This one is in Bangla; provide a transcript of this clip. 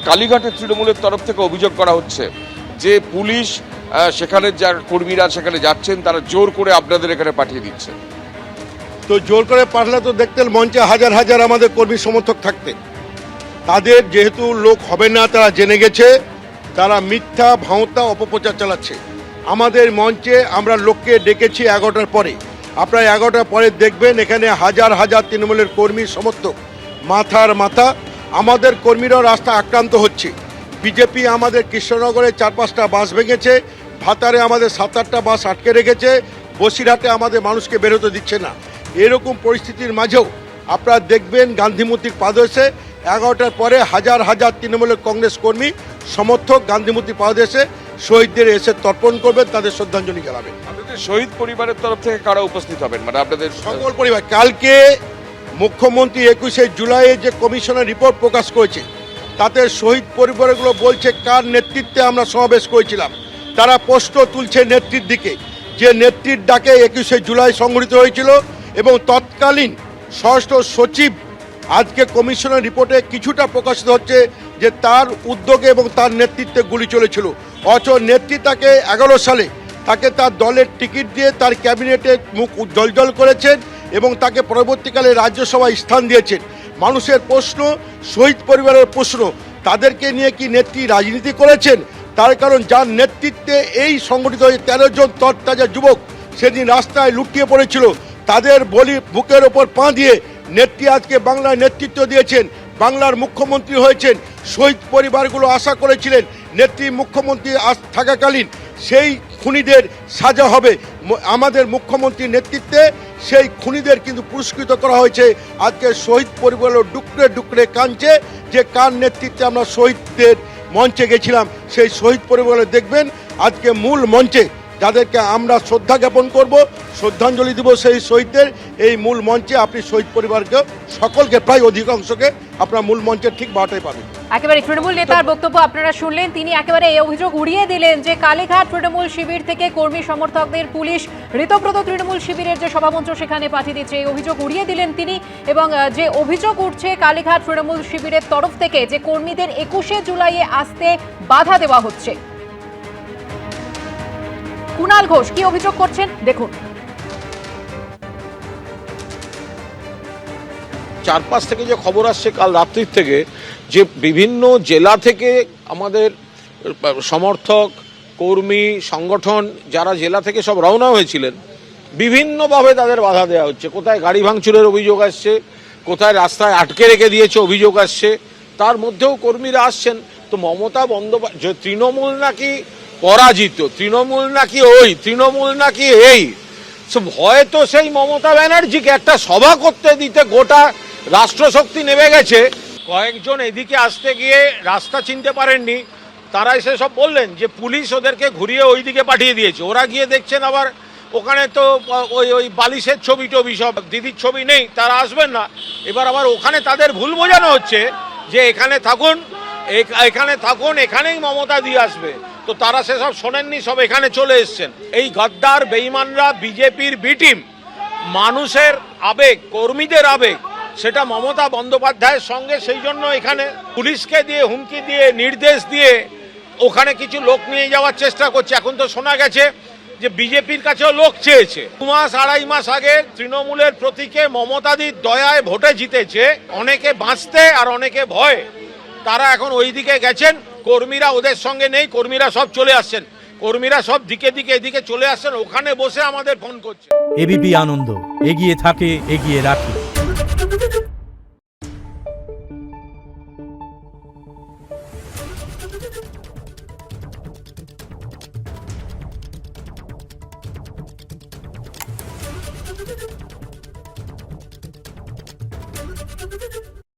কালীঘাটের তৃণমূলের তরফ থেকে অভিযোগ করা হচ্ছে যে পুলিশ সেখানে যার কর্মীরা সেখানে যাচ্ছেন তারা জোর করে আপনাদের এখানে পাঠিয়ে দিচ্ছে। তো জোর করে পাঠালে তো দেখতেন মঞ্চে হাজার হাজার আমাদের কর্মী সমর্থক থাকতেন। তাদের যেহেতু লোক হবে না তারা জেনে গেছে, তারা মিথ্যা ভাঁওতা অপপ্রচার চালাচ্ছে। আমাদের মঞ্চে আমরা লোককে ডেকেছি 11টার পরে। আপনারা 11টার পরে দেখবেন এখানে হাজার হাজার তৃণমূলের কর্মী সমর্থক মাথার মাথা। আমাদের কর্মীরাও রাস্তা আক্রান্ত হচ্ছে। বিজেপি আমাদের কৃষ্ণনগরে 4-5টা বাস ভেঙেছে, ভাতারে আমাদের 7-8টা বাস আটকে রেখেছে, বসিরহাটে আমাদের মানুষকে বেরোতে দিচ্ছে না। এরকম পরিস্থিতির মাঝেও আপনারা দেখবেন গান্ধী মূর্তির পাদদেশে 11টার পরে হাজার হাজার তৃণমূলের কংগ্রেস কর্মী সমর্থক গান্ধী মূর্তির পাদদেশে শহীদদের এসে তর্পণ করবেন, তাদের শ্রদ্ধাঞ্জলি জানাবেন। আপনাদের শহীদ পরিবারের তরফ থেকে কারা উপস্থিত হবেন, মানে আপনাদের সকল পরিবার? কালকে মুখ্যমন্ত্রী 21শে জুলাইয়ে যে কমিশনের রিপোর্ট প্রকাশ করেছে তাতে শহীদ পরিবারগুলো বলছে কার নেতৃত্বে আমরা সমাবেশ করেছিলাম। তারা প্রশ্ন তুলছে নেত্রীর দিকে, যে নেত্রীর ডাকে 21শে জুলাই সংগঠিত হয়েছিল এবং তৎকালীন স্বরাষ্ট্র সচিব আজকে কমিশনের রিপোর্টে কিছুটা প্রকাশিত হচ্ছে যে তার উদ্যোগে এবং তার নেতৃত্বে গুলি চলেছিল। অথচ নেত্রী তাকে 11 সালে তাকে তার দলের টিকিট দিয়ে তার ক্যাবিনেটে মুখ উজ্জ্বল করেছেন এবং তাকে পরবর্তীকালে রাজ্যসভায় স্থান দিয়েছেন। মানুষের প্রশ্ন, শহীদ পরিবারের প্রশ্ন, তাদেরকে নিয়ে কি নেত্রী রাজনীতি করেছেন? তার কারণ যার নেতৃত্বে এই সংগঠিত হয়ে 13 জন তরতাজা যুবক সেদিন রাস্তায় লুটিয়ে পড়েছিল, তাদের বলি বুকের ওপর পা দিয়ে নেত্রী আজকে বাংলায় নেতৃত্ব দিয়েছেন, বাংলার মুখ্যমন্ত্রী হয়েছেন। শহীদ পরিবারগুলো আশা করেছিলেন নেত্রী মুখ্যমন্ত্রী থাকাকালীন সেই খুনিদের সাজা হবে। আমাদের মুখ্যমন্ত্রীর নেতৃত্বে সেই খুনিদের কিন্তু পুরস্কৃত করা হয়েছে। আজকে শহীদ পরিবারগুলো ডুকরে ডুকরে কাঁদছে যে কার নেতৃত্বে আমরা শহীদদের মঞ্চে গেছিলাম। সেই শহীদ পরিবারে দেখবেন আজকে মূল মঞ্চে যাদেরকে আমরা শ্রদ্ধা জ্ঞাপন করব, শ্রদ্ধাঞ্জলি দেব সেই শহীদদের, এই মূল মঞ্চে আপনি শহীদ পরিবারকে সকলকে প্রায় অধিকাংশকে আপনার মূল মঞ্চের ঠিক বাটাই পাবেন। একেবারে তৃণমূল নেতার বক্তব্য আপনারা শুনলেন। তিনি একেবারে এই অভিযোগ উড়িয়ে দিলেন যে কালীঘাট তৃণমূল শিবির থেকে কর্মী সমর্থকদের পুলিশ ঋতব্রত তৃণমূল শিবিরের যে সভামঞ্চ সেখানে পাঠিয়ে দিচ্ছে, এই অভিযোগ উড়িয়ে দিলেন তিনি। এবং যে অভিযোগ উঠছে কালীঘাট তৃণমূল শিবিরের তরফ থেকে যে কর্মীদের 21শে জুলাইয়ে আসতে বাধা দেওয়া হচ্ছে। কুণাল ঘোষ কি অভিযোগ করছেন দেখুন। 4-5 থেকে যে খবর আসছে কাল রাত্রির থেকে, যে বিভিন্ন জেলা থেকে আমাদের সমর্থক কর্মী সংগঠন যারা জেলা থেকে সব রওনা হয়েছিলেন, বিভিন্নভাবে তাদের বাধা দেওয়া হচ্ছে। কোথায় গাড়ি ভাঙচুরের অভিযোগ আসছে, কোথায় রাস্তায় আটকে রেখে দিয়েছে অভিযোগ আসছে, তার মধ্যেও কর্মীরা আসছেন। তো মমতা বন্দ্যোপাধ্যায় তৃণমূল নাকি পরাজিত, তৃণমূল নাকি ওই, তৃণমূল নাকি এই, হয়তো সেই মমতা ব্যানার্জিকে একটা সভা করতে দিতে গোটা রাষ্ট্রশক্তি নেমে গেছে। কয়েকজন এদিকে আসতে গিয়ে রাস্তা চিনতে পারেননি, তারা এসে সব বললেন যে পুলিশ ওদেরকে ঘুরিয়ে ওই দিকে পাঠিয়ে দিয়েছে। ওরা গিয়ে দেখছেন আবার ওখানে তো ওই বালিশের ছবি টবি, সব দিদির ছবি নেই, তারা আসবেন না। এবার আবার ওখানে তাদের ভুল বোঝানো হচ্ছে যে এখানে থাকুন, এখানে থাকুন, এখানেই মমতা দিয়ে আসবে। তো তারা সেসব শোনেননি, সব এখানে চলে এসছেন। এই গদ্দার বেঈমানরা বিজেপির বি টিম, মানুষের আবেগ, কর্মীদের আবেগ, সেটা মমতা বন্দ্যোপাধ্যায়ের সঙ্গে, সেই জন্য এখানে পুলিশকে দিয়ে হুমকি দিয়ে নির্দেশ দিয়ে ওখানে কিছু লোক নিয়ে যাওয়ার চেষ্টা করছে। এখন তো শোনা গেছে যে বিজেপির কাছেও লোক চেয়েছে। 2 মাস 2.5 মাস আগে তৃণমূলের প্রতীকে মমতাদির দয়ায় ভোটে জিতেছে, অনেকে বাঁচতে আর অনেকে ভয়। তারা এখন ওই দিকে গেছেন, কর্মীরা ওদের সঙ্গে নেই, কর্মীরা সব চলে আসছেন, কর্মীরা সব দিকে দিকে এদিকে চলে আসছেন, ওখানে বসে আমাদের ফোন করছে। এবিপি আনন্দ, এগিয়ে থাকে, এগিয়ে রাখে। Thank you.